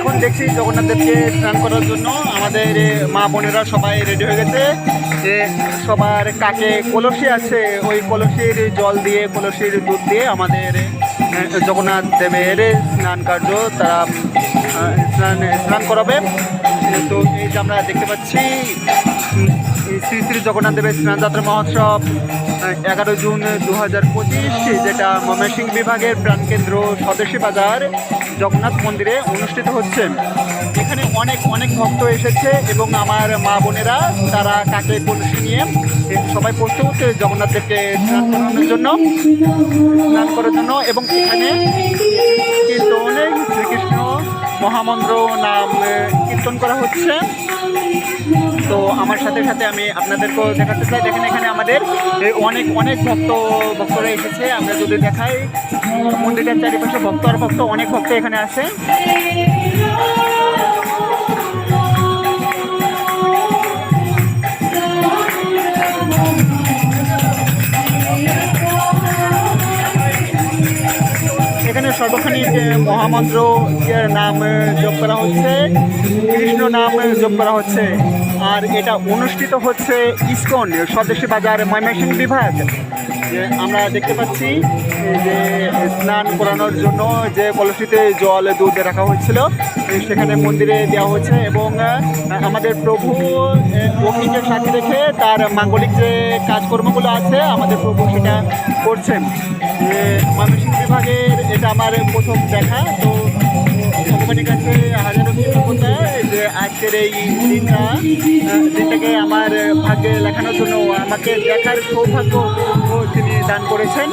এখন দেখছি জগন্নাথ দেবকে স্নান করার জন্য আমাদের মা বোনেরা সবাই রেডি হয়ে গেছে। যে সবার কাকে কলসি আছে ওই কলসির জল দিয়ে কলসির দুধ দিয়ে আমাদের জগন্নাথ দেবের স্নান কার্য তারা স্নান করাবে। তো এই যে আমরা দেখতে পাচ্ছি শ্রী শ্রী জগন্নাথ দেবের স্নানযাত্রা মহোৎসব 11 জুন 2025 যেটা ময়মনসিংহ বিভাগের প্রাণকেন্দ্র স্বদেশী বাজার জগন্নাথ মন্দিরে অনুষ্ঠিত হচ্ছে। এখানে অনেক অনেক ভক্ত এসেছে এবং আমার মা বোনেরা তারা কাকে কলসি নিয়ে সবাই প্রস্তুত জগন্নাথ দেবকে স্নান করার জন্য এবং এখানে কীর্তনে শ্রীকৃষ্ণ মহামন্ত্র নাম কীর্তন করা হচ্ছে। তো আমার সাথে সাথে আমি আপনাদেরকেও দেখাতে চাই। দেখেন এখানে আমাদের অনেক অনেক ভক্তরা এসেছে। আমরা যদি দেখাই মন্দিরের চারিপাশে ভক্ত আর ভক্ত অনেক ভক্ত এখানে আছে। এখানে সর্বক্ষণিক মহামন্ত্র নাম জপ করা হচ্ছে, কৃষ্ণ নাম জপ করা হচ্ছে। আর এটা অনুষ্ঠিত হচ্ছে ইসকন স্বদেশী বাজার ময়মনসিংহ বিভাগ। আমরা দেখতে পাচ্ছি যে স্নান করানোর জন্য যে কলসিতে জল দুধ রাখা হয়েছিল সেখানে মন্দিরে দেওয়া হচ্ছে এবং আমাদের প্রভু অগ্নিকে সাথে রেখে তার মাঙ্গলিক যে কাজকর্মগুলো আছে আমাদের প্রভু সেটা করছেন। ময়মনসিংহ বিভাগের এটা আমার প্রথম দেখা। তো ভগবানের কাছে হাজারো কৃতজ্ঞতা যে আজকের এই দিনটাকে আমার ভাগ্যে লেখানোর জন্য আমাকে দেখার সৌভাগ্য তিনি দান করেছেন।